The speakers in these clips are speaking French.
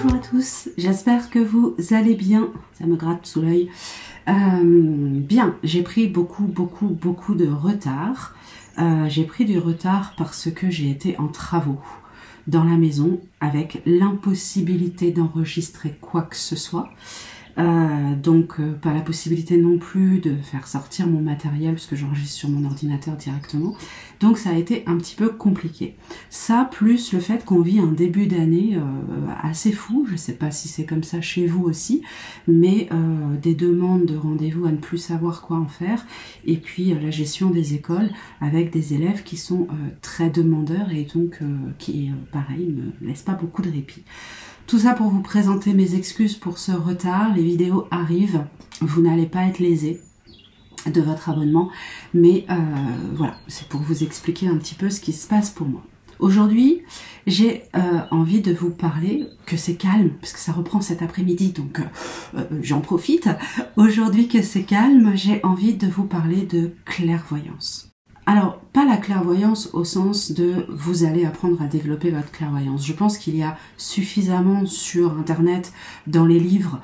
Bonjour à tous, j'espère que vous allez bien, ça me gratte sous l'œil. Bien, j'ai pris beaucoup de retard. J'ai pris du retard parce que j'ai été en travaux dans la maison avec l'impossibilité d'enregistrer quoi que ce soit. Donc pas la possibilité non plus de faire sortir mon matériel parce que j'enregistre sur mon ordinateur directement. Donc ça a été un petit peu compliqué. Ça plus le fait qu'on vit un début d'année assez fou, je sais pas si c'est comme ça chez vous aussi, mais des demandes de rendez-vous à ne plus savoir quoi en faire, et puis la gestion des écoles avec des élèves qui sont très demandeurs et donc qui pareil me laissent pas beaucoup de répit. Tout ça pour vous présenter mes excuses pour ce retard. Les vidéos arrivent, vous n'allez pas être lésés de votre abonnement, mais voilà, c'est pour vous expliquer un petit peu ce qui se passe pour moi. Aujourd'hui, j'ai envie de vous parler, que c'est calme, parce que ça reprend cet après-midi, donc j'en profite. Aujourd'hui que c'est calme, j'ai envie de vous parler de clairvoyance. Alors, pas la clairvoyance au sens de vous allez apprendre à développer votre clairvoyance. Je pense qu'il y a suffisamment sur Internet, dans les livres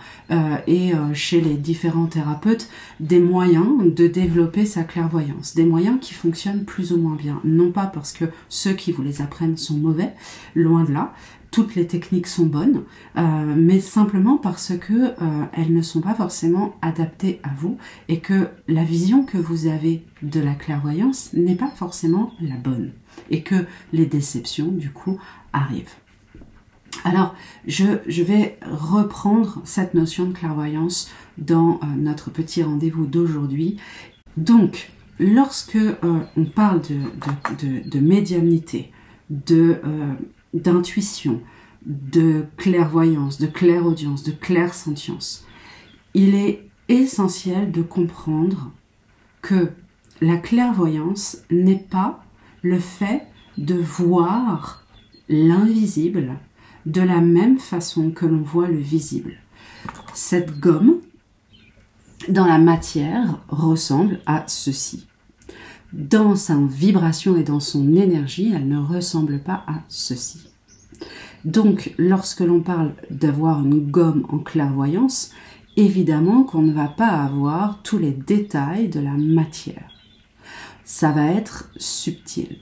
et chez les différents thérapeutes, des moyens de développer sa clairvoyance. Des moyens qui fonctionnent plus ou moins bien. Non pas parce que ceux qui vous les apprennent sont mauvais, loin de là. Toutes les techniques sont bonnes, mais simplement parce que elles ne sont pas forcément adaptées à vous et que la vision que vous avez de la clairvoyance n'est pas forcément la bonne et que les déceptions du coup arrivent. Alors, je vais reprendre cette notion de clairvoyance dans notre petit rendez-vous d'aujourd'hui. Donc, lorsque on parle de médiumnité, d'intuition, de clairvoyance, de clairaudience, de clairsentience, il est essentiel de comprendre que la clairvoyance n'est pas le fait de voir l'invisible de la même façon que l'on voit le visible. Cette gomme, dans la matière, ressemble à ceci. Dans sa vibration et dans son énergie, elle ne ressemble pas à ceci. Donc, lorsque l'on parle d'avoir une gomme en clairvoyance, évidemment qu'on ne va pas avoir tous les détails de la matière. Ça va être subtil.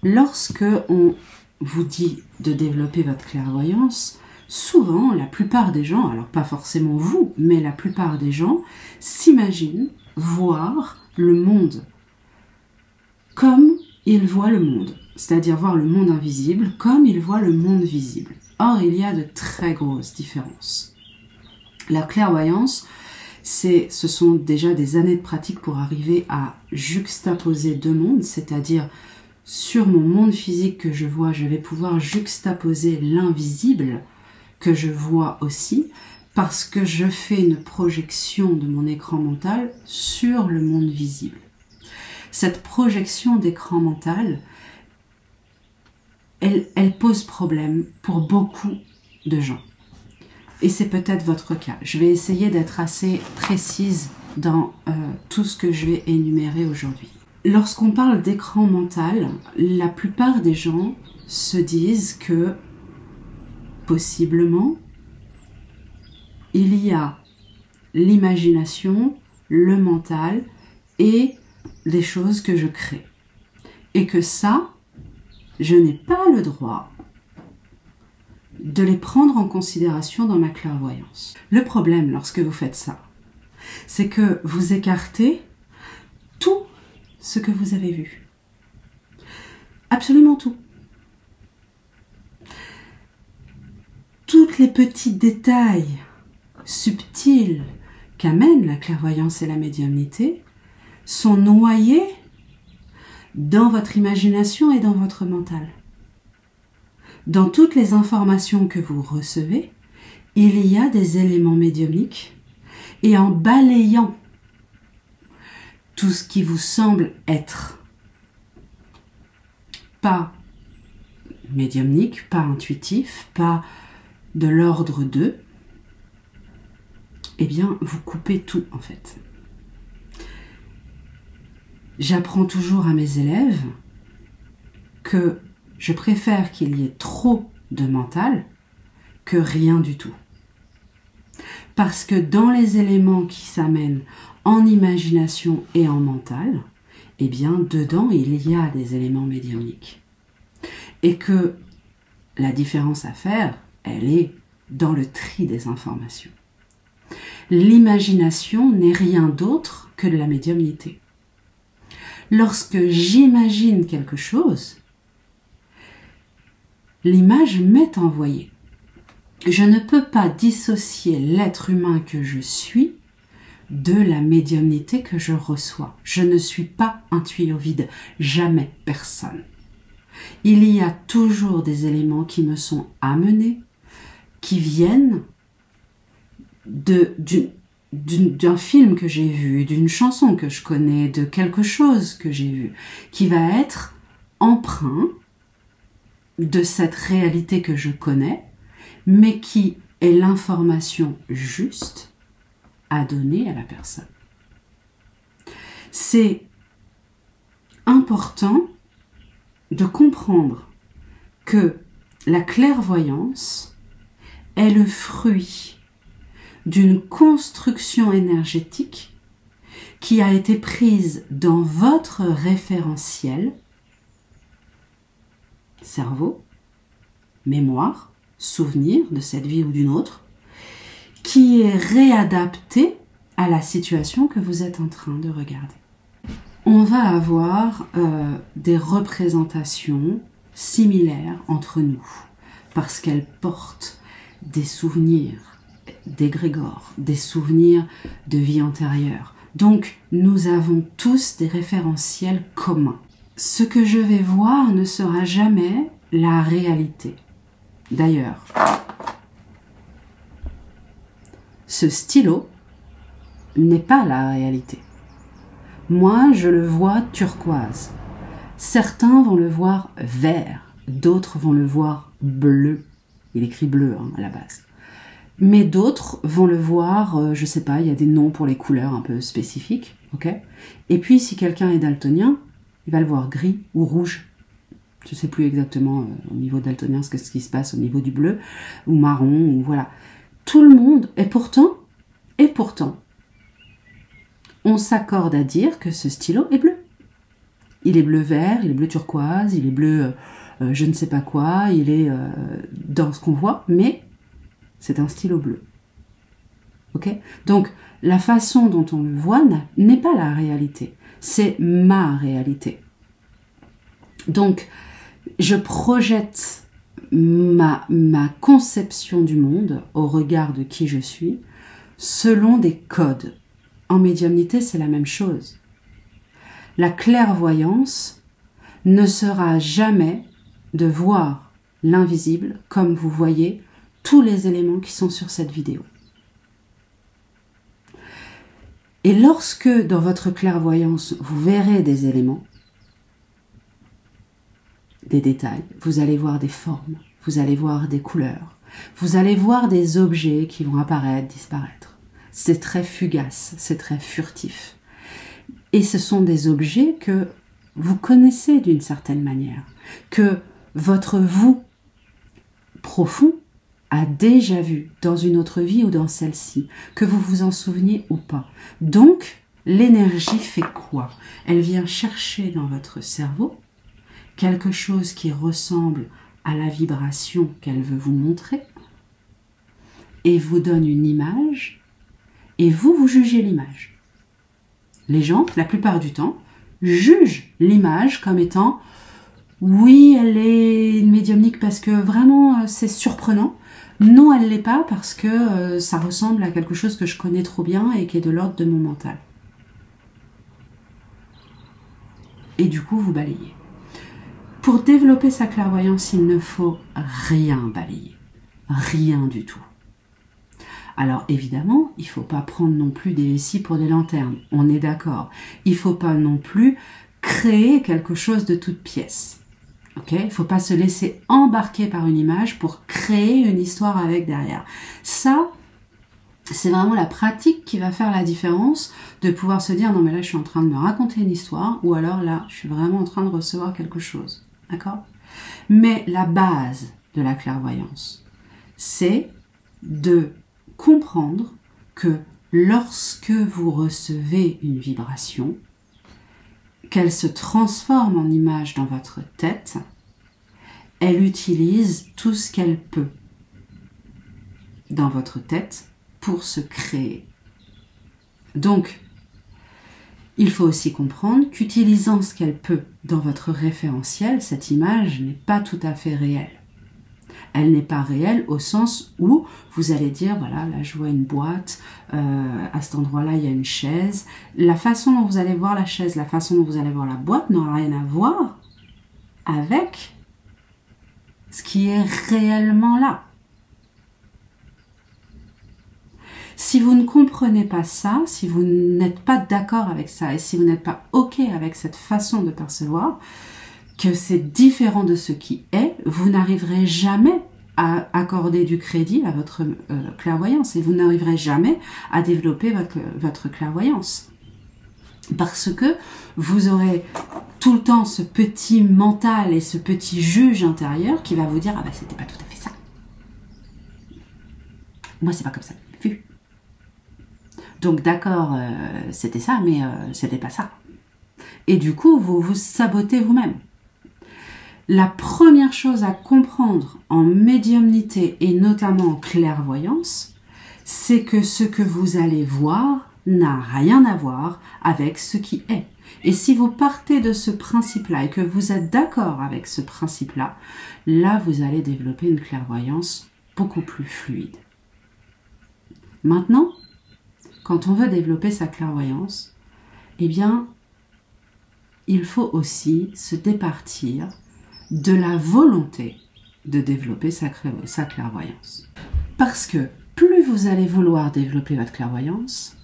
Lorsque on vous dit de développer votre clairvoyance, souvent, la plupart des gens, alors pas forcément vous, mais la plupart des gens s'imaginent voir le monde comme ils voient le monde, c'est-à-dire voir le monde invisible comme ils voient le monde visible. Or, il y a de très grosses différences. La clairvoyance, ce sont déjà des années de pratique pour arriver à juxtaposer deux mondes, c'est-à-dire sur mon monde physique que je vois, je vais pouvoir juxtaposer l'invisible que je vois aussi, parce que je fais une projection de mon écran mental sur le monde visible. Cette projection d'écran mental, elle pose problème pour beaucoup de gens. Et c'est peut-être votre cas. Je vais essayer d'être assez précise dans tout ce que je vais énumérer aujourd'hui. Lorsqu'on parle d'écran mental, la plupart des gens se disent que, possiblement, il y a l'imagination, le mental et des choses que je crée. Et que ça, je n'ai pas le droit de les prendre en considération dans ma clairvoyance. Le problème lorsque vous faites ça, c'est que vous écartez tout ce que vous avez vu. Absolument tout. Tous les petits détails subtils qu'amènent la clairvoyance et la médiumnité sont noyés dans votre imagination et dans votre mental. Dans toutes les informations que vous recevez, il y a des éléments médiumniques et en balayant tout ce qui vous semble être pas médiumnique, pas intuitif, pas de l'ordre d'eux, eh bien, vous coupez tout en fait. J'apprends toujours à mes élèves que je préfère qu'il y ait trop de mental que rien du tout. Parce que dans les éléments qui s'amènent en imagination et en mental, eh bien, dedans, il y a des éléments médiumniques. Et que la différence à faire, elle est dans le tri des informations. L'imagination n'est rien d'autre que de la médiumnité. Lorsque j'imagine quelque chose, l'image m'est envoyée. Je ne peux pas dissocier l'être humain que je suis de la médiumnité que je reçois. Je ne suis pas un tuyau vide, jamais, personne. Il y a toujours des éléments qui me sont amenés, qui viennent d'un film que j'ai vu, d'une chanson que je connais, de quelque chose que j'ai vu, qui va être empreint de cette réalité que je connais, mais qui est l'information juste à donner à la personne. C'est important de comprendre que la clairvoyance est le fruit d'une construction énergétique qui a été prise dans votre référentiel, cerveau, mémoire, souvenir de cette vie ou d'une autre, qui est réadapté à la situation que vous êtes en train de regarder. On va avoir des représentations similaires entre nous, parce qu'elles portent des souvenirs d'égrégores, des souvenirs de vie antérieure. Donc, nous avons tous des référentiels communs. Ce que je vais voir ne sera jamais la réalité. D'ailleurs, ce stylo n'est pas la réalité. Moi, je le vois turquoise. Certains vont le voir vert, d'autres vont le voir bleu. Il écrit bleu à la base. Mais d'autres vont le voir, je sais pas, il y a des noms pour les couleurs un peu spécifiques, ok? Et puis, si quelqu'un est daltonien, il va le voir gris ou rouge. Je sais plus exactement au niveau daltonien ce qui se passe au niveau du bleu, ou marron, ou voilà. Tout le monde, et pourtant, on s'accorde à dire que ce stylo est bleu. Il est bleu-vert, il est bleu turquoise, il est bleu je ne sais pas quoi, il est dans ce qu'on voit, mais c'est un stylo bleu. Ok? Donc, la façon dont on le voit n'est pas la réalité. C'est ma réalité. Donc, je projette ma conception du monde au regard de qui je suis selon des codes. En médiumnité, c'est la même chose. La clairvoyance ne sera jamais de voir l'invisible comme vous voyez tous les éléments qui sont sur cette vidéo. Et lorsque dans votre clairvoyance, vous verrez des éléments, des détails, vous allez voir des formes, vous allez voir des couleurs, vous allez voir des objets qui vont apparaître, disparaître. C'est très fugace, c'est très furtif. Et ce sont des objets que vous connaissez d'une certaine manière, que votre vous profond a déjà vu dans une autre vie ou dans celle-ci, que vous vous en souveniez ou pas. Donc, l'énergie fait quoi? Elle vient chercher dans votre cerveau quelque chose qui ressemble à la vibration qu'elle veut vous montrer et vous donne une image et vous jugez l'image. Les gens, la plupart du temps, jugent l'image comme étant oui, elle est médiumnique parce que vraiment c'est surprenant. Non, elle ne l'est pas parce que ça ressemble à quelque chose que je connais trop bien et qui est de l'ordre de mon mental. Et du coup, vous balayez. Pour développer sa clairvoyance, il ne faut rien balayer. Rien du tout. Alors évidemment, il ne faut pas prendre non plus des vessies pour des lanternes. On est d'accord. Il ne faut pas non plus créer quelque chose de toute pièce. Okay? Il ne faut pas se laisser embarquer par une image pour créer une histoire avec derrière. Ça, c'est vraiment la pratique qui va faire la différence de pouvoir se dire non mais là je suis en train de me raconter une histoire ou alors là je suis vraiment en train de recevoir quelque chose. D'accord? Mais la base de la clairvoyance, c'est de comprendre que lorsque vous recevez une vibration, qu'elle se transforme en image dans votre tête, elle utilise tout ce qu'elle peut dans votre tête pour se créer. Donc, il faut aussi comprendre qu'utilisant ce qu'elle peut dans votre référentiel, cette image n'est pas tout à fait réelle. Elle n'est pas réelle au sens où vous allez dire, voilà, là je vois une boîte, à cet endroit-là il y a une chaise. La façon dont vous allez voir la chaise, la façon dont vous allez voir la boîte n'aura rien à voir avec ce qui est réellement là. Si vous ne comprenez pas ça, si vous n'êtes pas d'accord avec ça et si vous n'êtes pas OK avec cette façon de percevoir, que c'est différent de ce qui est, vous n'arriverez jamais à accorder du crédit à votre clairvoyance et vous n'arriverez jamais à développer votre clairvoyance. Parce que vous aurez tout le temps ce petit mental et ce petit juge intérieur qui va vous dire « Ah bah c'était pas tout à fait ça. Moi c'est pas comme ça. Vu. » Donc d'accord, c'était ça, mais c'était pas ça. Et du coup, vous vous sabotez vous-même. La première chose à comprendre en médiumnité et notamment en clairvoyance, c'est que ce que vous allez voir n'a rien à voir avec ce qui est. Et si vous partez de ce principe-là et que vous êtes d'accord avec ce principe-là, là vous allez développer une clairvoyance beaucoup plus fluide. Maintenant, quand on veut développer sa clairvoyance, eh bien, il faut aussi se départir de la volonté de développer sa clairvoyance. Parce que plus vous allez vouloir développer votre clairvoyance,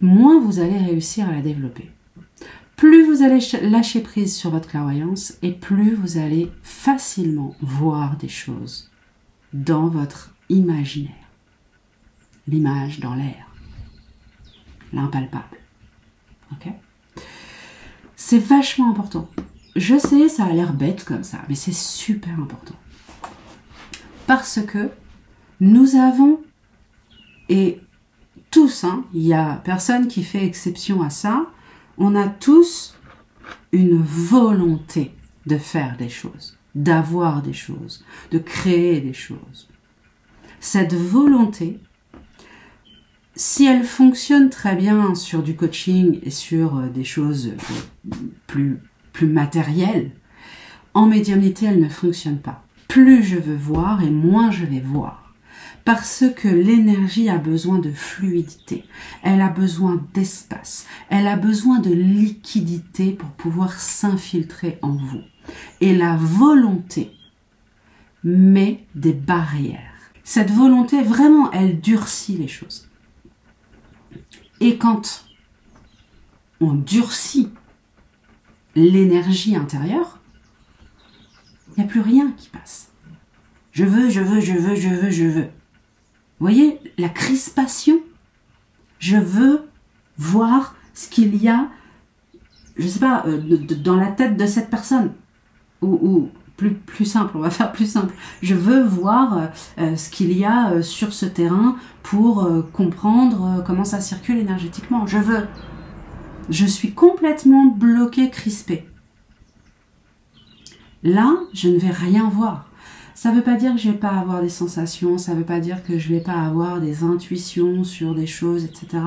moins vous allez réussir à la développer. Plus vous allez lâcher prise sur votre clairvoyance et plus vous allez facilement voir des choses dans votre imaginaire. L'image dans l'air. L'impalpable. Ok ? C'est vachement important. Je sais, ça a l'air bête comme ça, mais c'est super important. Parce que nous avons, et tous, il n'y a personne qui fait exception à ça, on a tous une volonté de faire des choses, d'avoir des choses, de créer des choses. Cette volonté, si elle fonctionne très bien sur du coaching et sur des choses plus matérielles, en médiumnité, elle ne fonctionne pas. Plus je veux voir et moins je vais voir. Parce que l'énergie a besoin de fluidité, elle a besoin d'espace, elle a besoin de liquidité pour pouvoir s'infiltrer en vous. Et la volonté met des barrières. Cette volonté, vraiment, elle durcit les choses. Et quand on durcit l'énergie intérieure, il n'y a plus rien qui passe. Je veux, je veux, je veux, je veux, je veux. Vous voyez, la crispation. Je veux voir ce qu'il y a, je ne sais pas, dans la tête de cette personne. Ou plus simple, on va faire plus simple. Je veux voir ce qu'il y a sur ce terrain pour comprendre comment ça circule énergétiquement. Je veux. Je suis complètement bloquée, crispée. Là, je ne vais rien voir. Ça ne veut pas dire que je ne vais pas avoir des sensations, ça ne veut pas dire que je ne vais pas avoir des intuitions sur des choses, etc.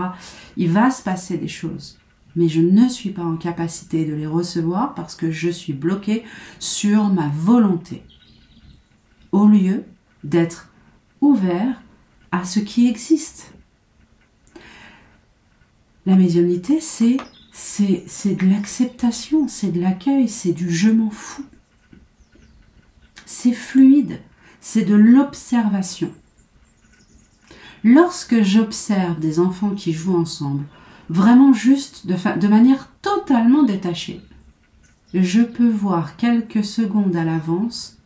Il va se passer des choses. Mais je ne suis pas en capacité de les recevoir parce que je suis bloquée sur ma volonté. Au lieu d'être ouvert à ce qui existe. La médiumnité, c'est de l'acceptation, c'est de l'accueil, c'est du je m'en fous. C'est fluide, c'est de l'observation. Lorsque j'observe des enfants qui jouent ensemble, vraiment juste de manière totalement détachée, je peux voir quelques secondes à l'avance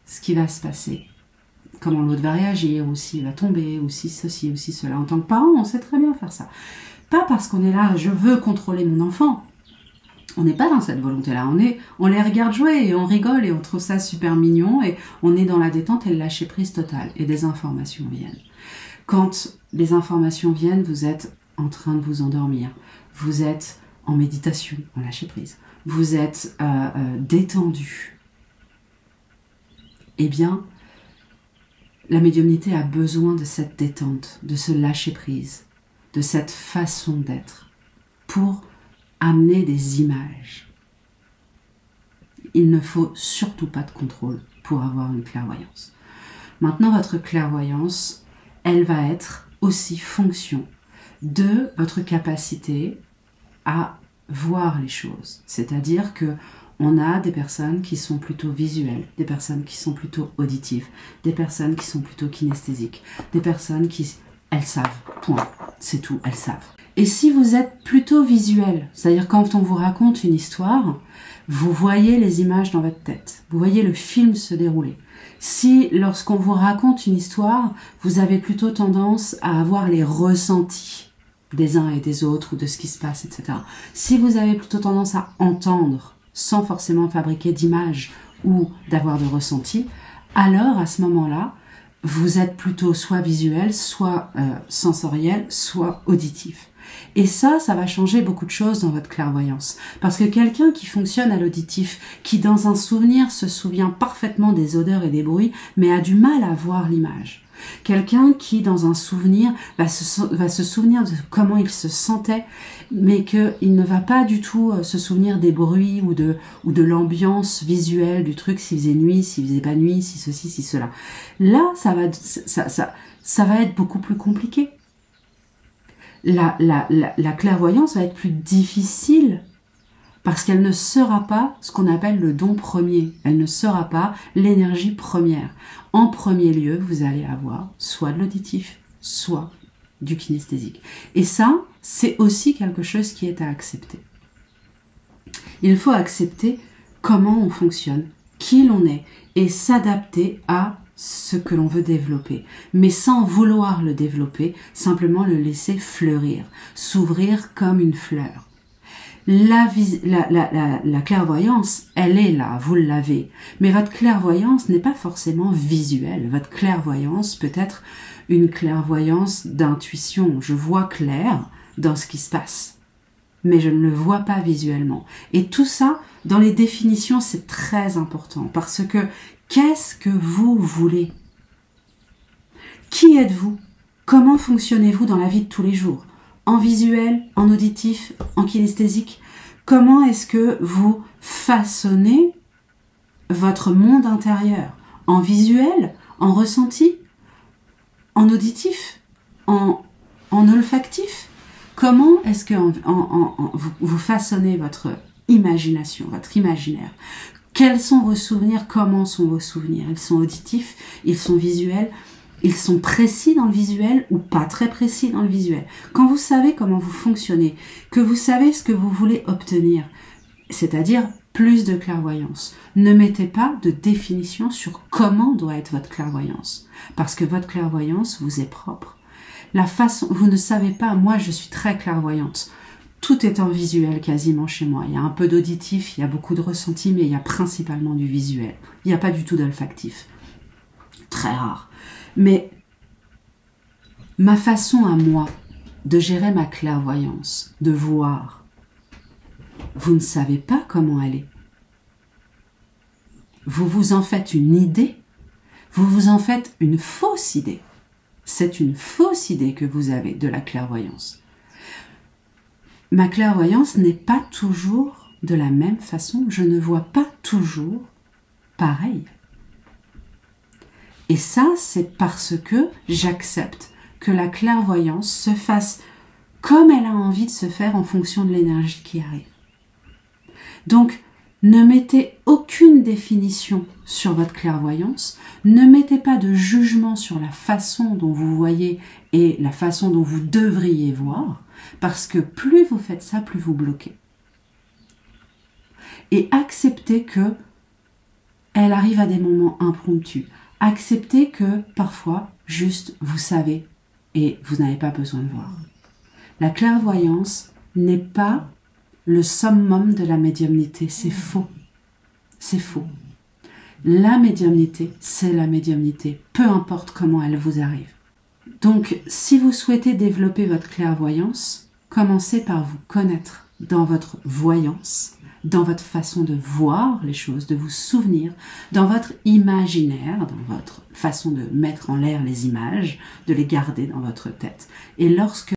ce qui va se passer. Comment l'autre va réagir, ou s'il va tomber, ou si ceci, ou si cela. En tant que parent, on sait très bien faire ça. Pas parce qu'on est là, je veux contrôler mon enfant, On n'est pas dans cette volonté-là. On les regarde jouer et on rigole et on trouve ça super mignon et on est dans la détente et le lâcher prise totale. Et des informations viennent. Quand les informations viennent, vous êtes en train de vous endormir. Vous êtes en méditation, en lâcher prise. Vous êtes détendu. Eh bien, la médiumnité a besoin de cette détente, de ce lâcher prise, de cette façon d'être pour amener des images. Il ne faut surtout pas de contrôle pour avoir une clairvoyance. Maintenant, votre clairvoyance, elle va être aussi fonction de votre capacité à voir les choses. C'est-à-dire que on a des personnes qui sont plutôt visuelles, des personnes qui sont plutôt auditives, des personnes qui sont plutôt kinesthésiques, des personnes qui, elles savent, point, c'est tout, elles savent. Et si vous êtes plutôt visuel, c'est-à-dire quand on vous raconte une histoire, vous voyez les images dans votre tête, vous voyez le film se dérouler. Si lorsqu'on vous raconte une histoire, vous avez plutôt tendance à avoir les ressentis des uns et des autres ou de ce qui se passe, etc. Si vous avez plutôt tendance à entendre sans forcément fabriquer d'images ou d'avoir de ressentis, alors à ce moment-là, vous êtes plutôt soit visuel, soit sensoriel, soit auditif. Et ça va changer beaucoup de choses dans votre clairvoyance. Parce que quelqu'un qui fonctionne à l'auditif, qui dans un souvenir se souvient parfaitement des odeurs et des bruits, mais a du mal à voir l'image. Quelqu'un qui dans un souvenir va se souvenir de comment il se sentait, mais qu'il ne va pas du tout se souvenir des bruits ou de l'ambiance visuelle du truc, s'il faisait nuit, s'il faisait pas nuit, si ceci, si cela. Là, ça va être beaucoup plus compliqué. La clairvoyance va être plus difficile parce qu'elle ne sera pas ce qu'on appelle le don premier. Elle ne sera pas l'énergie première. En premier lieu, vous allez avoir soit de l'auditif, soit du kinesthésique. Et ça, c'est aussi quelque chose qui est à accepter. Il faut accepter comment on fonctionne, qui l'on est, et s'adapter à ce que l'on veut développer, mais sans vouloir le développer, simplement le laisser fleurir, s'ouvrir comme une fleur. La clairvoyance, elle est là, vous l'avez, mais votre clairvoyance n'est pas forcément visuelle. Votre clairvoyance peut être une clairvoyance d'intuition. Je vois clair dans ce qui se passe, mais je ne le vois pas visuellement. Et tout ça, dans les définitions, c'est très important, parce que qu'est-ce que vous voulez? Qui êtes-vous? Comment fonctionnez-vous dans la vie de tous les jours? En visuel, en auditif, en kinesthésique? Comment est-ce que vous façonnez votre monde intérieur? En visuel, en ressenti, en auditif, en olfactif? Comment est-ce que vous façonnez votre imagination, votre imaginaire? Quels sont vos souvenirs? Comment sont vos souvenirs? Ils sont auditifs, ils sont visuels, ils sont précis dans le visuel ou pas très précis dans le visuel. Quand vous savez comment vous fonctionnez, que vous savez ce que vous voulez obtenir, c'est-à-dire plus de clairvoyance, ne mettez pas de définition sur comment doit être votre clairvoyance, parce que votre clairvoyance vous est propre. La façon, vous ne savez pas, moi je suis très clairvoyante. Tout est en visuel quasiment chez moi. Il y a un peu d'auditif, il y a beaucoup de ressenti, mais il y a principalement du visuel. Il n'y a pas du tout d'olfactif. Très rare. Mais ma façon à moi de gérer ma clairvoyance, de voir, vous ne savez pas comment elle est. Vous vous en faites une idée, vous vous en faites une fausse idée. C'est une fausse idée que vous avez de la clairvoyance. Ma clairvoyance n'est pas toujours de la même façon. Je ne vois pas toujours pareil. Et ça, c'est parce que j'accepte que la clairvoyance se fasse comme elle a envie de se faire en fonction de l'énergie qui arrive. Donc, ne mettez aucune définition sur votre clairvoyance, ne mettez pas de jugement sur la façon dont vous voyez et la façon dont vous devriez voir, parce que plus vous faites ça, plus vous bloquez. Et acceptez que elle arrive à des moments impromptus. Acceptez que parfois, juste, vous savez et vous n'avez pas besoin de voir. La clairvoyance n'est pas le summum de la médiumnité. C'est faux. C'est faux. La médiumnité, c'est la médiumnité, peu importe comment elle vous arrive. Donc, si vous souhaitez développer votre clairvoyance, commencez par vous connaître dans votre voyance, dans votre façon de voir les choses, de vous souvenir, dans votre imaginaire, dans votre façon de mettre en l'air les images, de les garder dans votre tête. Et lorsque